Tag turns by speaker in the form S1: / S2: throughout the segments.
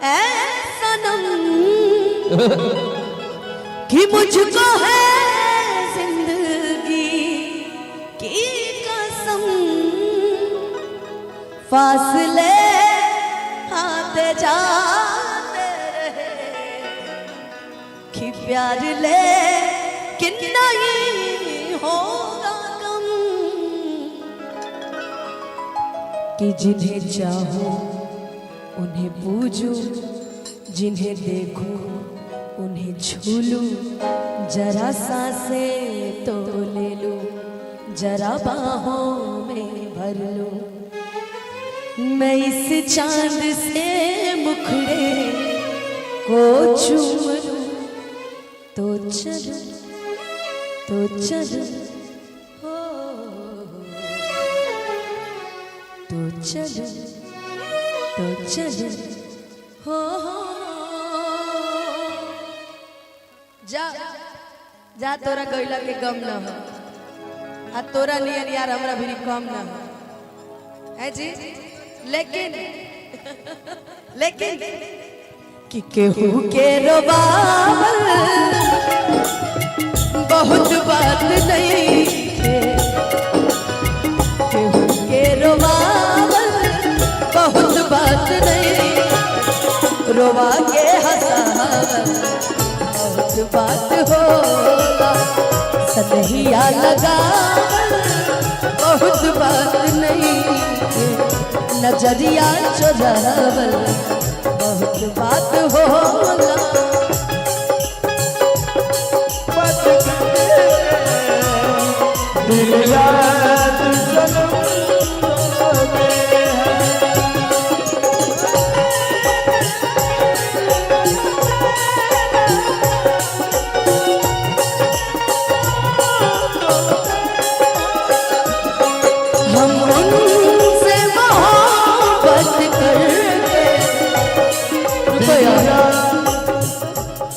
S1: ऐ सनम कि मुझको है जिंदगी की कसम, फासले आते जाते रहे कि प्यार ले कि नहीं होगा कम, कि जिन्हें चाहो उन्हें पूजूं, जिन्हें देखूं उन्हें छू लूं, जरा सांसें तो ले लूं, जरा बाहों में भर लूं। मैं इस चांद से मुखड़े को चूम लूं, तो चल हो तो चल हो जा जा, तोरा गइला के गम न हो, आ तोरा नियन यार हमरा भी कम न हो है जी। लेकिन लेकिन कि केहू के रोबावल बहुत बात नहीं है, केहू के रोबावल बहुत बात नहीं, रोवा के हंसावल बहुत बात होला, सनहिया लगावल बहुत बात नहीं, नजरिया चुरावल बहुत बात होला।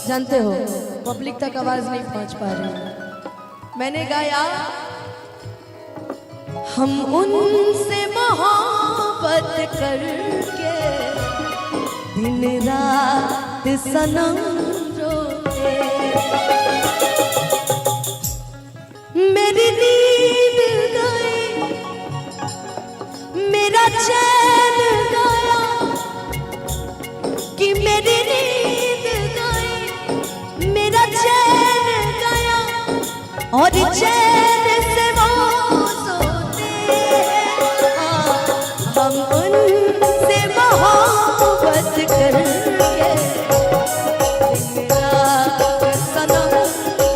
S1: जानते हो पब्लिक तक आवाज नहीं पहुंच पा रही, मैंने गाया हम उनसे मोहब्बत करके दिन रात सनम रोते, मेरी नींद गई मेरा चैन गया, कि मेरी नींद गई मेरा चैन गया, और चैन से वो सोते हैं। हम उनसे मोहब्बत करके दिन रात सनम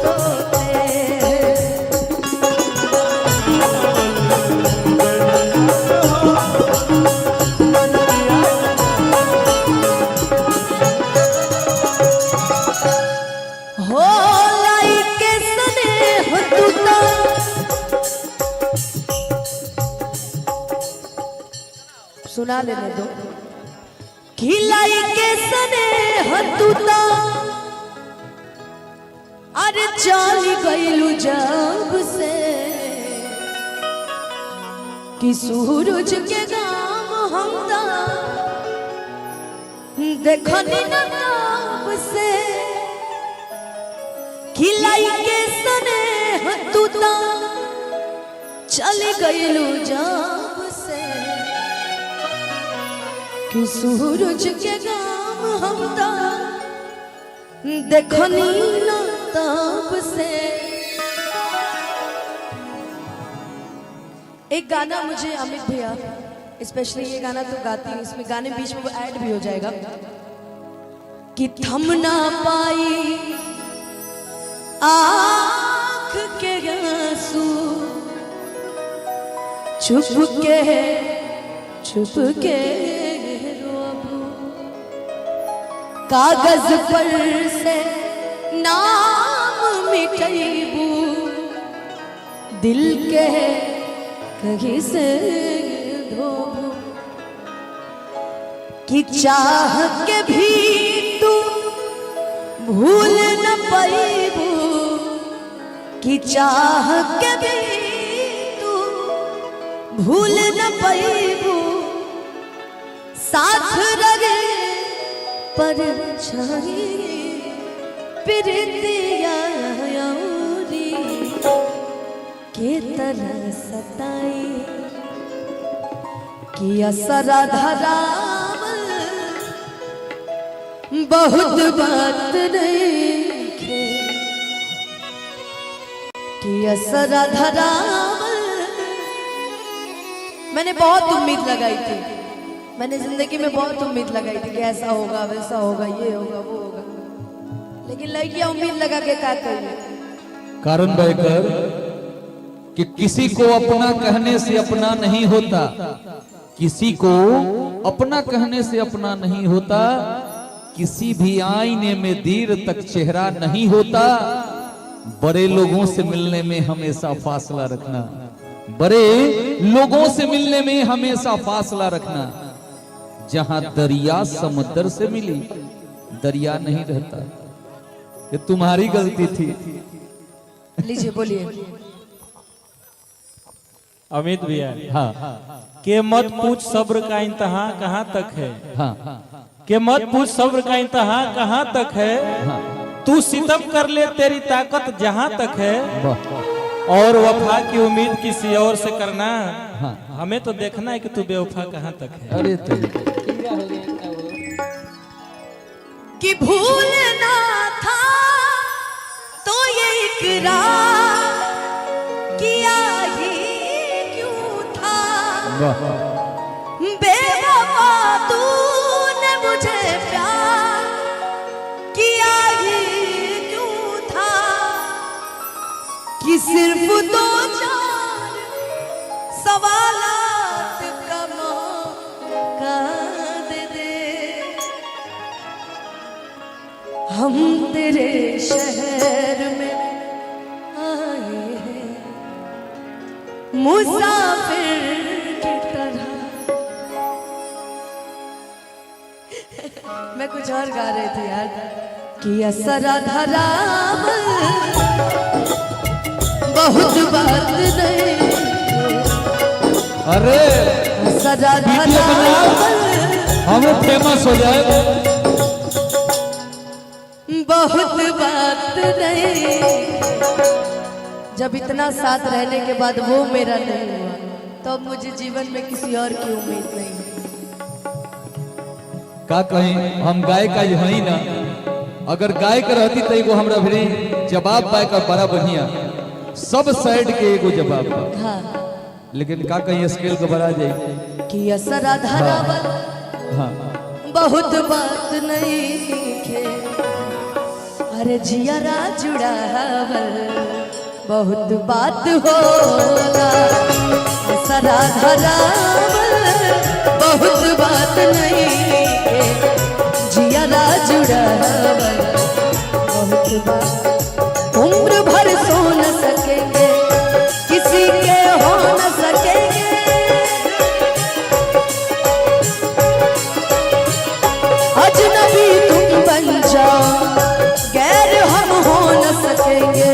S1: रोते हैं। हो लाई के स्नेह तू तो सुना लेने दो, खिलाई के स्नेह तू तो अरे चल गइलू जब से, कि सूरज के गाम हम देखनी न ताप से, खिलाई के स्नेह तू तो चल गइलू जब से, कि सूरज के गाम हम देखनी न ताप से। एक गाना मुझे अमित भैया, स्पेशली ये गाना तो गाती हूँ, इसमें गाने बीच में वो ऐड भी हो जाएगा, कि थम ना पाई आँख के आंसू, छुप के रोबू, कागज पर से नाम मिटैबू, दिल के कहीं से धोबू, कि चाह के भी तू भूल न पैबू, कि चाह के भी तू भूल न पैबू, साथ रहे पर छाई प्रीतिया के तरह सताई कि असरा धराम बहुत बात नहीं खे कि असरा धराम। मैंने बहुत उम्मीद लगाई थी, मैंने जिंदगी में बहुत उम्मीद लगाई थी कि ऐसा होगा वैसा होगा ये होगा वो होगा, लेकिन लड़कियां उम्मीद लगा के क्या करें।
S2: कारण बहकर कि किसी को अपना कहने से अपना नहीं होता, किसी को अपना कहने से अपना नहीं होता, किसी भी आईने में देर तक चेहरा नहीं होता। बड़े लोगों से मिलने में हमेशा फासला रखना, बड़े लोगों से मिलने में हमेशा फासला रखना। जहां दरिया समुद्र से मिली दरिया नहीं रहता। ये तुम्हारी गलती थी।
S1: लीजिए बोलिए।
S3: अमित भैया,
S2: हाँ
S3: के मत पूछ सब्र का इंतहा कहाँ तक है।
S2: हाँ
S3: के मत पूछ सब्र का इंतहा कहाँ तक है।
S2: हाँ
S3: तू सितम कर ले तेरी ताकत जहाँ तक है।
S2: वाह,
S3: और वफा की उम्मीद किसी और से करना,
S2: हाँ।
S3: हमें तो देखना है कि तू बेवफा कहाँ तक है।
S2: अरे
S1: कि भूलना था तो ये इकरार किया ही क्यों था। बेवफा तूने मुझे प्यार किया ही क्यों था। कि सिर्फ दो चार सवालात का मौका दे दे। हम तेरे शहर में आए हैं मुसाफिर की तरह। मैं कुछ और गा रही थी यार। कि असरा धराम बहुत बात नहीं।
S2: अरे
S1: असरा
S2: वीडियो
S1: धराम
S2: हमें फेमस हो जाए।
S1: बहुत बात नहीं। जब इतना साथ रहने के बाद वो मेरा नहीं हुआ तो अब मुझे जीवन में किसी और की उम्मीद नहीं है।
S2: का कहीं हम गाय का ही ना, अगर गाय का रहती तो एगो हमरा भी जवाब पाए का बड़ा बढ़िया सब साइड के एगो जवाब बा।
S1: हाँ।
S2: लेकिन का कहीं स्केल को बढ़ा जाए
S1: कि असरा धरावल
S2: हाँ
S1: बहुत बात नहीं खे। अरे जियरा जुड़ावल बहुत बात होला। असरा धरावल बहुत बात नहीं खे। जियरा जुड़ावल बहुत बात। उम्र भर सो न सकेंगे किसी के हो न सकेंगे। अजनबी तुम बन जाओ गैर हम हो न सकेंगे।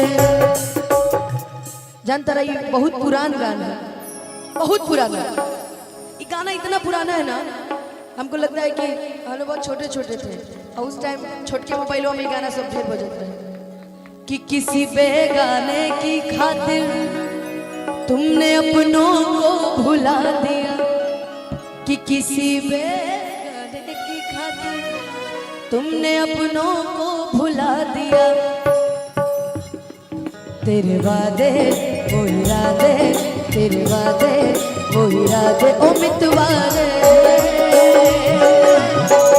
S1: जानता रही बहुत पुरान गाना है, बहुत पुराना। ये गाना इतना पुराना है ना, हमको लगता है कि हम लोग बहुत छोटे छोटे थे और उस टाइम छोटे मोबाइलों में गाना सब ढेर बजता है। कि किसी बेगाने की खातिर तुमने अपनों को भुला दिया। कि किसी बेगाने की खातिर तुमने अपनों को भुला दिया। तेरे वादे वो इरादे, तेरे वादे वो इरादे ओ मितवारे।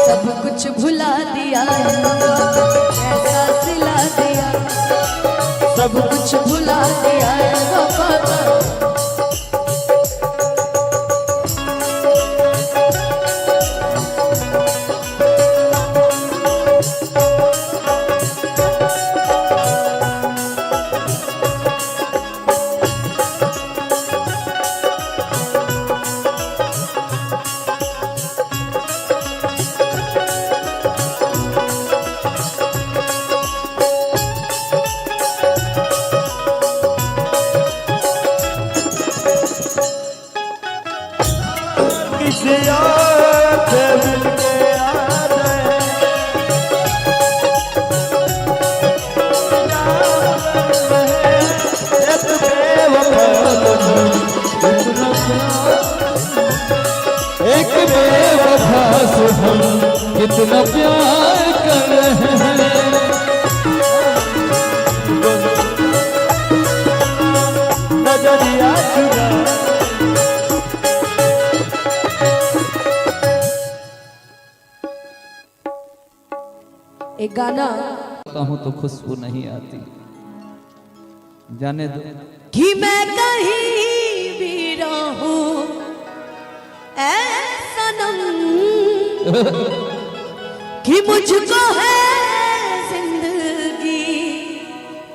S1: सब कुछ भुला दिया, ऐसा सिला दिया। सब कुछ भुला दिया वफा का।
S2: इतना प्यार एक बेवफा से हम कितना प्यार कर रहे हैं।
S3: नजरिया चुरा
S1: एक गाना
S2: हूँ तो खुशबू नहीं आती, जाने दो।
S1: कि मैं कहीं भी रहूं ऐ सनम कि मुझको है जिंदगी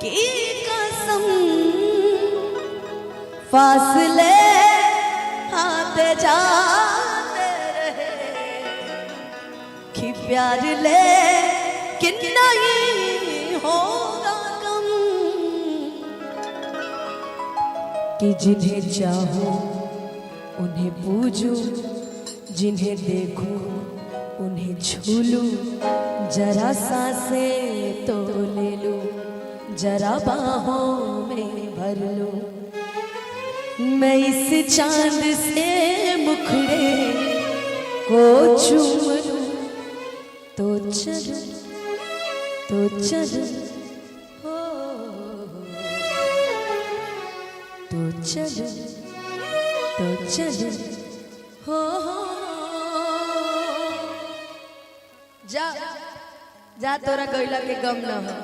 S1: की कसम, फासले आते जाते रहे कि प्यार ले कि नहीं होगा कम, कि जिन्हें चाहूं उन्हें पूजूं, जिन्हें देखूं उन्हें छू लूं, जरा सांसें तो ले लूं, जरा बाहों में भर लूं, मैं इस चांद से मुखड़े को चूम लूं, तो चल तो चल हो, तो चल तो चल हो, जा जा तोरा गइला के गम न हो,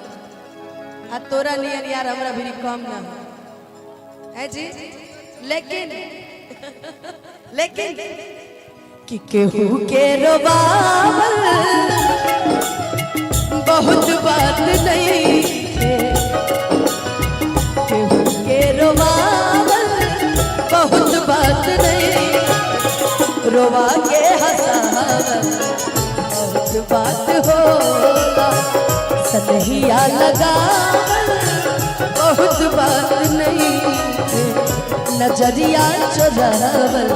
S1: आ तोरा नियन यार हमरा भी कम न हो है जी। लेकिन लेकिन कि केहू के रोबावल बहुत बात नहीं है, केहू के रोबावल बहुत बात नहीं, रोवा के हंसावल बहुत बात होला, सनहिया लगावल बहुत बात नहीं, नजरिया चुरावल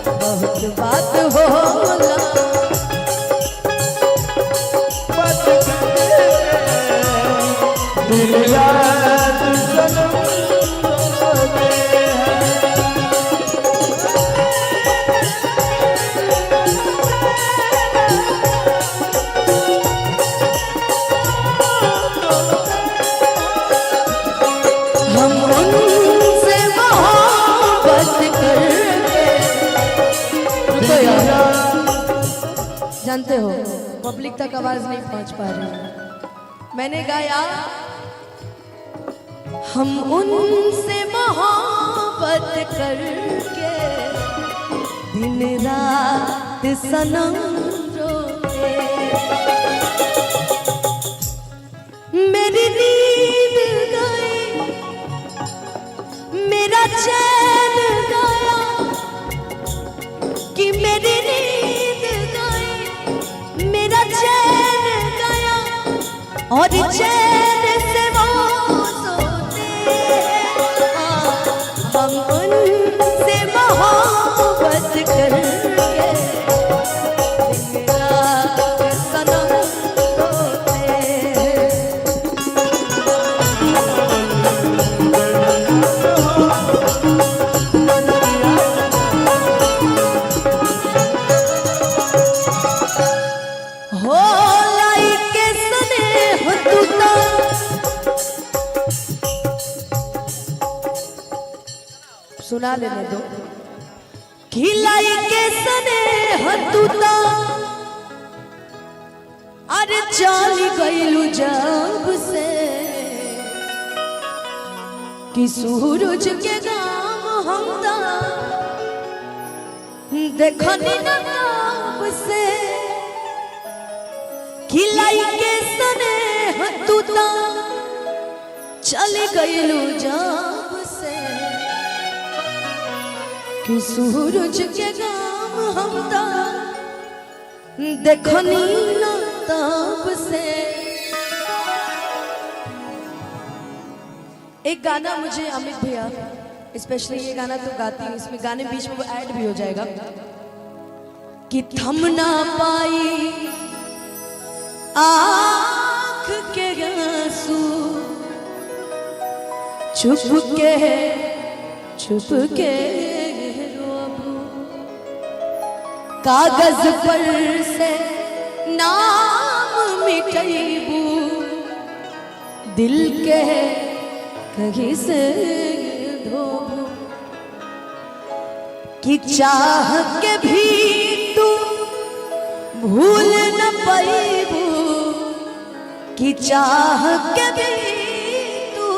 S1: बहुत बात होला।
S3: दिल याद सनम रोते हैं।
S1: हम उनसे मोहब्बत करके, रुको यार, जानते हो पब्लिक तक आवाज नहीं पहुंच पा रही, मैंने गाया हम उनसे मोहब्बत करके दिन रात सनम रोते, मेरी नींद गई मेरा चैन गया, कि मेरी नींद गई मेरा चैन गया, और चैन से वो सोते हैं, हम उनसे मोहब्बत करके दिन रात सनम रोते हैं। हो लाई के स्नेह तू तो सुना लेने दो, खिलाई के स्नेह तू तो अरे चली गईलू जब से, कि सूरज के गाम हम देखनी न ताप से, खिलाई के स्नेह तू तो चली गईलू जब से, कि सूरज के गाम हम देखनी न ताप से। एक गाना मुझे अमित भैया स्पेशली ये गाना तो गाती हूँ, इसमें गाने बीच में वो ऐड भी हो जाएगा कि थम ना पाई आँख के आंसू छुप के रोबू, कागज पर से नाम मिटैबू, दिल के कहीं से धोबू, कि चाह के भी तू भूल न पैबू, कि चाह के भी तू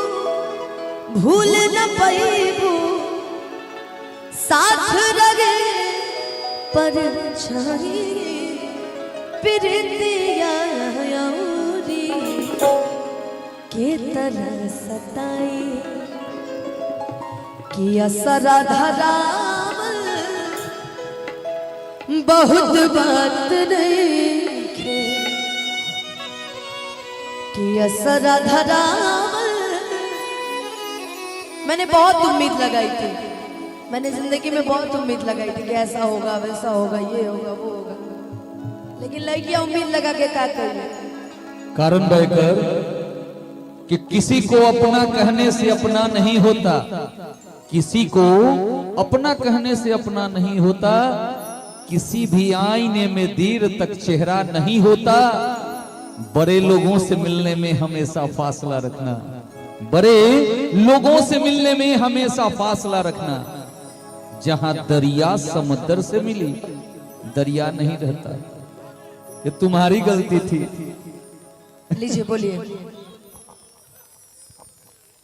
S1: भूल न पैबू, साथ रहे पर छाई प्रीतिया औरी के तरह सताई, कि असरा धराम बहुत बात नहीं खे, कि असरा धराम। मैंने बहुत उम्मीद लगाई थी, मैंने जिंदगी में बहुत उम्मीद लगाई थी कि ऐसा होगा वैसा होगा ये होगा वो होगा, लेकिन लड़कियां उम्मीद लगा के क्या करिए।
S2: कारण बहकर कि किसी को अपना कहने से अपना नहीं होता, किसी को अपना कहने से अपना नहीं होता, किसी भी आईने में देर तक चेहरा नहीं होता, बड़े लोगों से मिलने में हमेशा फासला रखना, बड़े लोगों से मिलने में हमेशा फासला रखना। जहां दरिया समुद्र से मिली दरिया नहीं रहता, ये तुम्हारी गलती थी।
S1: लीजिए बोलिए।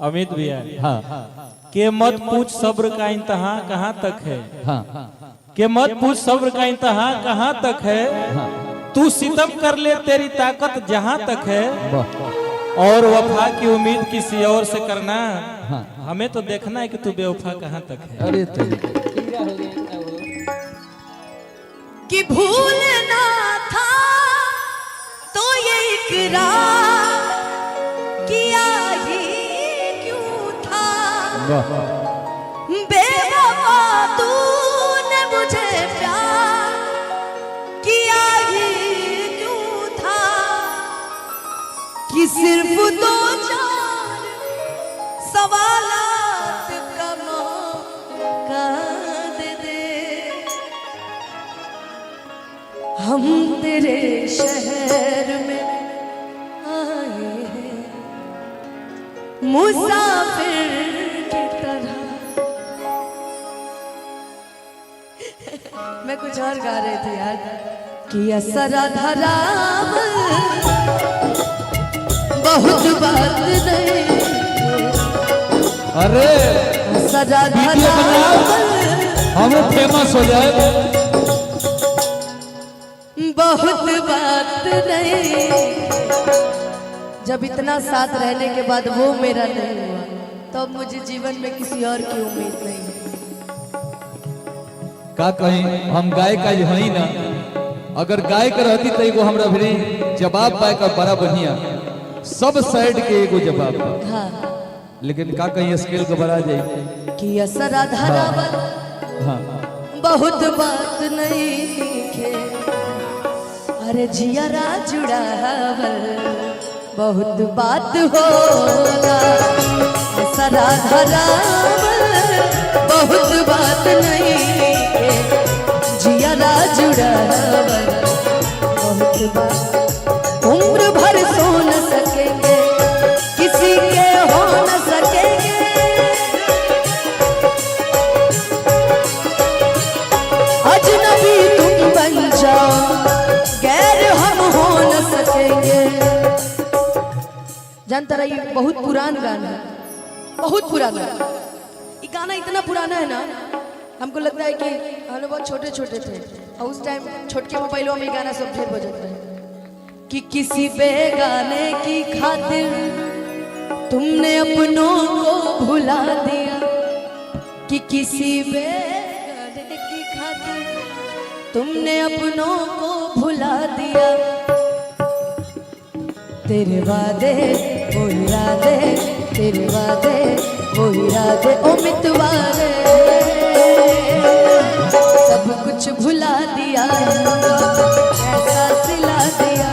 S3: अमित भैया,
S2: हाँ
S3: के मत पूछ सब्र का इंतहा कहाँ तक है।
S2: हाँ
S3: के मत पूछ सब्र का इंतहा कहाँ तक है,
S2: हाँ,
S3: तू सितम कर ले तेरी ताकत जहाँ तक है,
S2: वाह,
S3: और वफा की उम्मीद किसी और से करना,
S2: हाँ।
S3: हमें तो देखना है कि तू बेवफा कहाँ तक है।
S2: अरे तेरी
S1: कि भूलना था तो ये इकरार किया ही क्यों था,
S2: वाह,
S1: बेवफा तूने मुझे प्यार किया ही क्यों था, कि सिर्फ दो चार सवालात का मौका दे दे, हम तेरे शहर में आए हैं मुसाफिर की तरह। मैं कुछ और गा रही थी यार, कि असरा धराम बहुत बात नहीं,
S2: अरे
S1: असरा
S2: वीडियो
S1: धराम
S2: हम फेमस हो जाए।
S1: बहुत बात नहीं। जब इतना साथ रहने के बाद वो मेरा नहीं हुआ, तो अब मुझे जीवन में किसी और की उम्मीद नहीं है।
S2: का कहीं हम गायक का हई ना, अगर गायक रहती तो एगो हमरा भी जवाब पाए का बड़ा बढ़िया, सब साइड के एगो जवाब बा।
S1: हाँ,
S2: लेकिन का कहीं स्केल को बढ़ा जाए
S1: कि असरा धरावल
S2: हाँ
S1: बहुत बात नहीं खे, अरे जियरा जुड़ावल बहुत बात होला, असरा धरावल बहुत बात नहीं खे, जियरा जुड़ावल बहुत बात। उम्र भर सो न सकेंगे किसी के हो न सकेंगे, अजनबी तुम बन जाओ गैर हम हो न सकेंगे। जानता रही, बहुत पुराना गाना है, बहुत पुराना। ये गाना इतना पुराना है ना, हमको लगता है कि हम लोग बहुत छोटे छोटे थे और उस टाइम छोटके मोबाइलों में गाना सब ढेर बजता है, कि किसी बेगाने की खातिर तुमने अपनों को भुला दिया, कि किसी बेगाने की खातिर तुमने अपनों को भुला दिया, तेरे वादे वो इरादे, तेरे वादे वो इरादे, ओ मितवारे सब कुछ भुला दिया, ऐसा सिला दिया,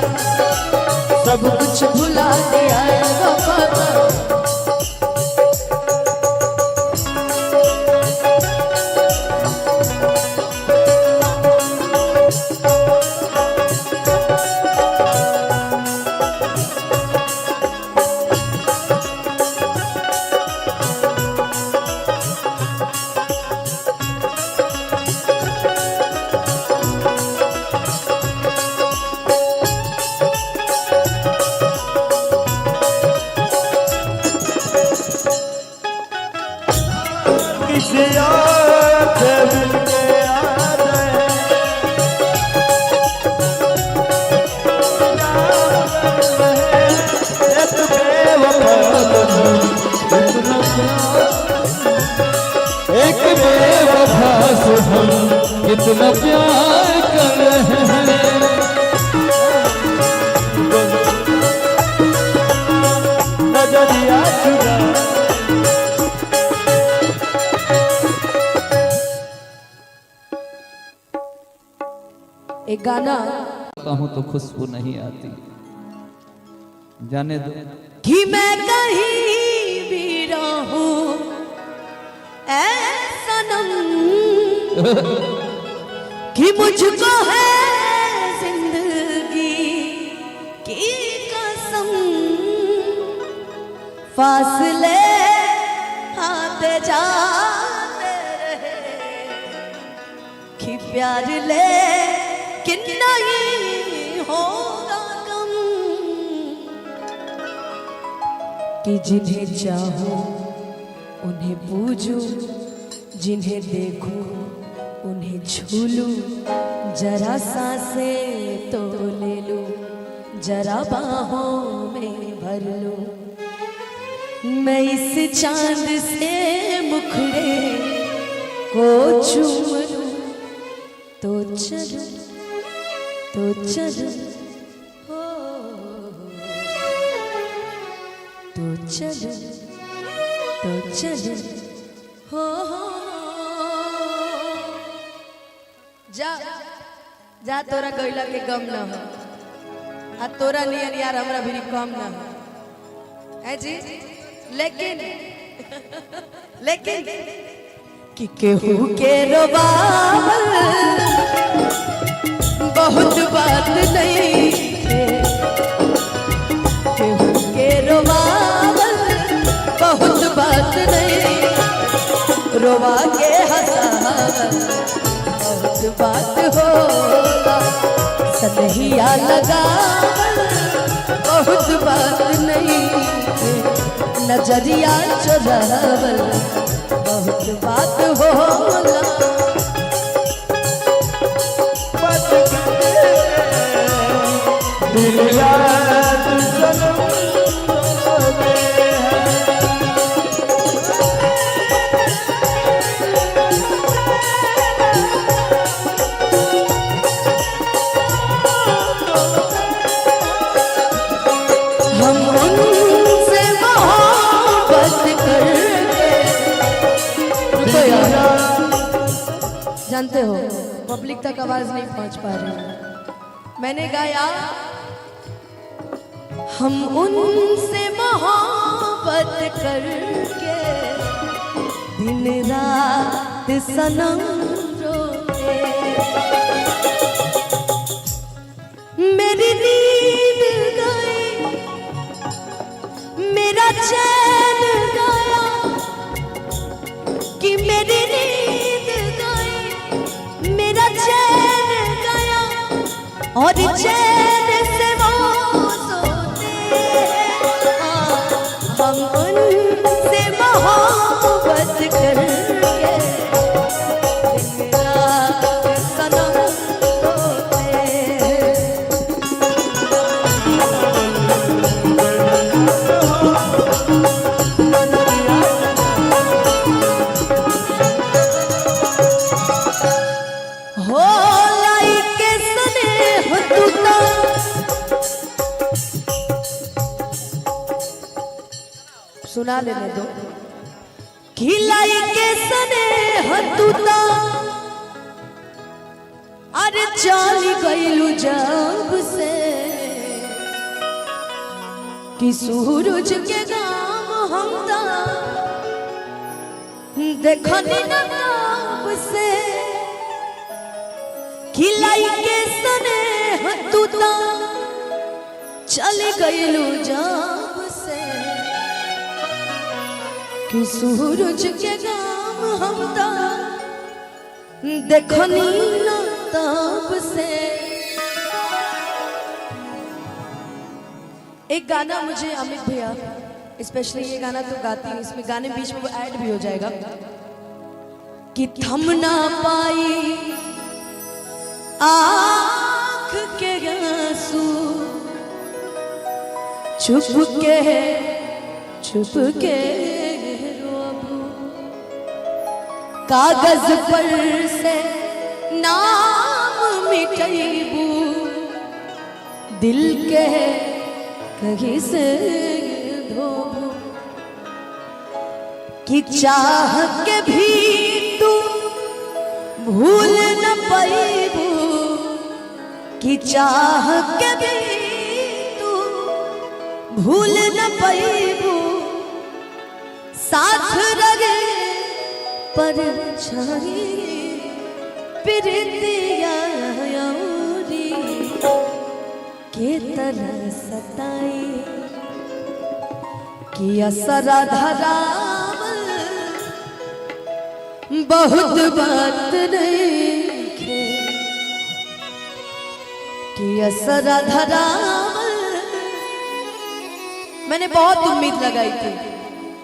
S1: सब कुछ भुला दिया, वफा का
S2: कितना प्यार कर रहे हैं।
S3: नजरिया चुरा
S1: एक गाना
S2: कहूँ तो खुशबू नहीं आती, जाने दो।
S1: कि मैं कहीं भी रहूं ऐ सनम कि मुझको है जिंदगी की कसम, फासले आते जाते रहे कि प्यार ले कि नहीं होगा कम, कि जिन्हें चाहूं उन्हें पूजूं, जिन्हें देखूं उन्हें छू लूं, जरा सांसें तो ले लूं, जरा बाहों में भर लूं। मैं इस चांद से मुखड़े को चूम लूं, तो चल तो चल हो, तो चल तो चल हो। जा जा तोरा गइला के गम न हो, आ तोरा नियन यार हमरा भी कम न हो है जी। लेकिन लेकिन कि केहू के रोबावल बहुत बात नहीं है, केहू के रोबावल बहुत बात नहीं, रोवा के हंसावल बहुत बात होला, सनहिया लगावल बहुत बात नहीं, नजरिया चुरावल बहुत बात होला।
S3: दिल याद सनम रोते हैं।
S1: हम उनसे मोहब्बत करके, रुको यार, जानते हो पब्लिक तक आवाज नहीं पहुंच पा रही। मैंने गाया हम उनसे मोहब्बत करके दिन रात सनम रोते, मेरी नींद गई, मेरा चैन गया, कि मेरी नींद गई, मेरा चैन गया, और चैन से वो सोते हैं। हम उनसे मोहब्बत करके दिन रात सनम रोते हैं। हो लाई के स्नेह तू तो सुना लेने दो, खिलाई के स्नेह तू तो अरे चली गईलू जब से, कि सूरज के गाम हम देखनी न तब से, खिलाई के स्नेह तू तो चली गईलू जब से, कि सूरज के गाम हम देखनी न तब से। एक गाना मुझे अमित भैया स्पेशली ये गाना तो गाती है, इसमें गाने बीच में वो ऐड भी हो जाएगा कि थम ना पाई आँख के आंसू, चुप के रोबू, कागज पर से ना मिटैबू दिल के कहीं से धोबू कि चाह के भी तू भूल न पैबू कि चाह के भी तू भूल न पैबू साथ रगे पर छाई प्रीतिया औरी के तरह सताई कि असरा धरावल बहुत बात नहीं खे कि असरा धरावल। मैंने बहुत उम्मीद लगाई थी,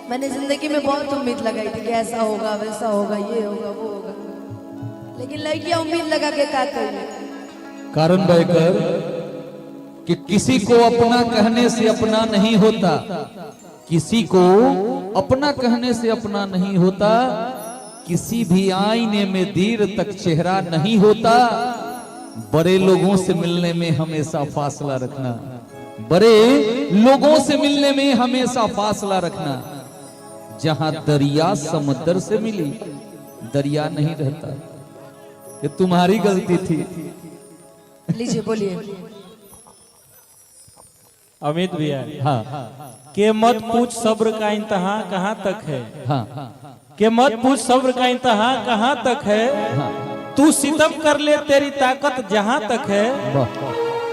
S1: मैंने जिंदगी में बहुत उम्मीद लगाई थी कि ऐसा होगा वैसा होगा ये होगा वो होगा, लेकिन लड़कियां उम्मीद लगा के क्या करें।
S2: कारण बहकर कि किसी को अपना कहने से अपना नहीं होता, किसी को अपना कहने से अपना नहीं होता, किसी भी आईने में देर तक चेहरा नहीं होता। बड़े लोगों से मिलने में हमेशा फासला रखना, बड़े लोगों से मिलने में हमेशा फासला रखना। जहां दरिया समुद्र से मिली दरिया नहीं रहता, ये तुम्हारी गलती थी।
S1: लीजिए बोलिए।
S3: अमित भैया,
S2: हाँ
S3: के मत पूछ सब्र का इंतहा कहाँ तक है।
S2: हाँ
S3: के मत पूछ सब्र का इंतहा कहाँ तक है। तू सितम कर ले तेरी ताकत जहाँ तक है,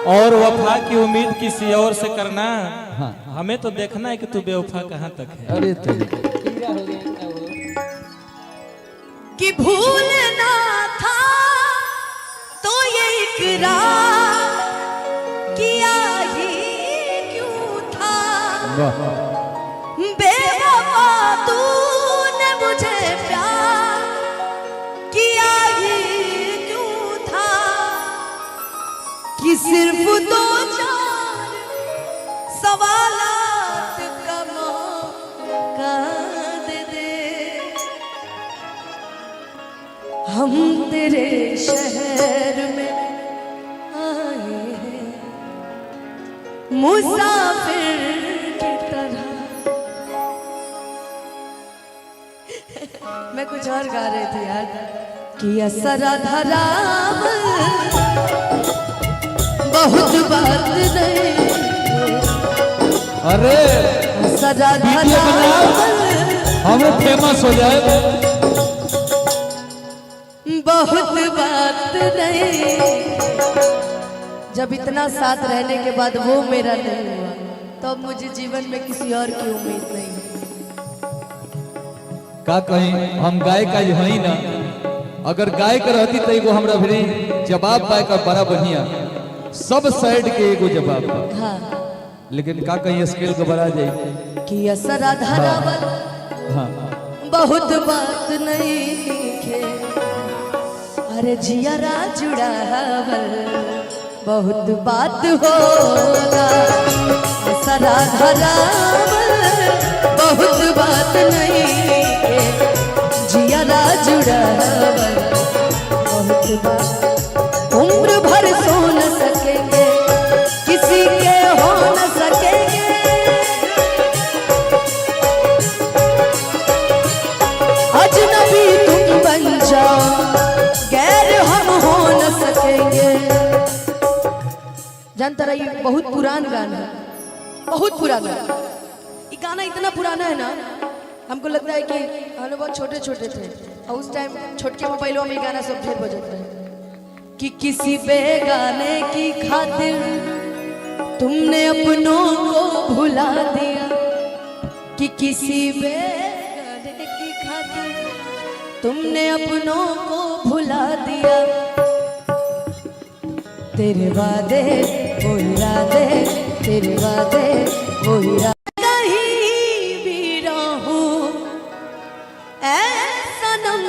S3: और वफा की उम्मीद किसी और से करना। हमें तो देखना है कि तू बेवफा कहाँ तक है।
S2: अरे
S1: कि भूलना था तो ये इकरार किया ही क्यों था। बेवफा तूने मुझे प्यार किया ही क्यों था कि सिर्फ दो चार सवालात का मौका दे दे। हम तेरे शहर में आए हैं मुसाफिर की तरह। मैं कुछ और गा रही थी यार कि असरा धरावल बहुत बात नहीं।
S2: अरे
S1: असरा धरावल
S2: हमें फेमस हो जाए।
S1: बहुत बात नहीं। जब इतना साथ रहने के बाद वो मेरा नहीं हुआ, तो अब मुझे जीवन में किसी और की उम्मीद नहीं।
S2: का कहीं हम गाय का ही ना, अगर गाय का रहती तो एगो हमरा भी जवाब पाए का बड़ा बढ़िया सब साइड के एगो जवाब बा।
S1: हाँ
S2: लेकिन का कहीं स्केल के बड़ा जाए
S1: कि असरा धरावल
S2: हाँ
S1: बहुत बात नहीं खे। अरे जियारा जुड़ावल बहुत बात होगा। असरा धरावल बहुत बात नहीं खे। जियारा जुड़ावल बहुत बात। उम्र भर सो न सकेंगे किसी के हो न सकेंगे। अजनबी तुम बन जाओ गैर हम हो न सकेंगे। जानता रही बहुत पुराना गाना है, बहुत पुराना। ये गाना इतना पुराना है ना, हमको लगता है कि हम लोग बहुत छोटे छोटे थे और उस टाइम छोटके मोबाइलों में गाना सब ढेर बजता है कि किसी बेगाने की खातिर तुमने अपनों को भुला दिया। कि किसी बेगाने की खातिर तुमने अपनों को भुला दिया। तेरे वादे वो इरादे, तेरे वादे वो इरादे। कहीं भी रहूं ऐ सनम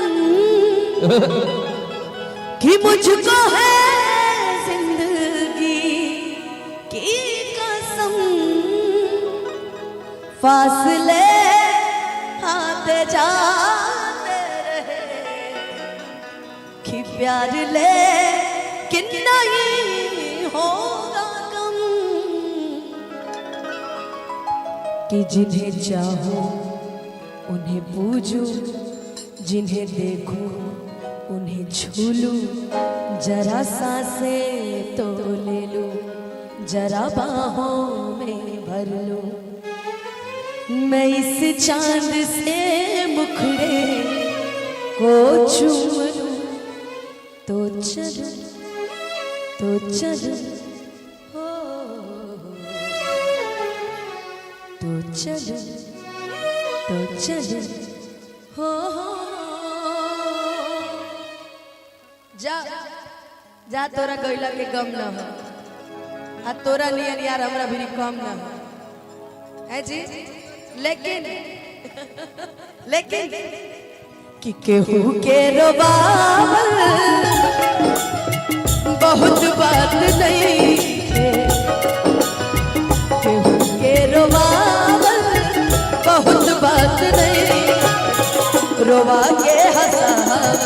S1: कि मुझको है जिंदगी की कसम। फासले आते जाते रहे कि प्यार ले किन कितना ही होगा कम कि जिन्हें चाहो उन्हें पूजो, जिन्हें देखो उन्हें छू लूं, जरा सांसें तो ले लूं, जरा बाहों में भर लूं। मैं इस चांद से मुखड़े को चूम लूं, तो चल हो, तो चल हो। जा जा तोरा गइला के गम न हो, आ तोरा नियन यार हमरा भी कम न हो है जी। लेकिन लेकिन कि केहू के रोबावल बहुत बात नहीं है, केहू के रोबावल बहुत बात नहीं, रोवा के हंसावल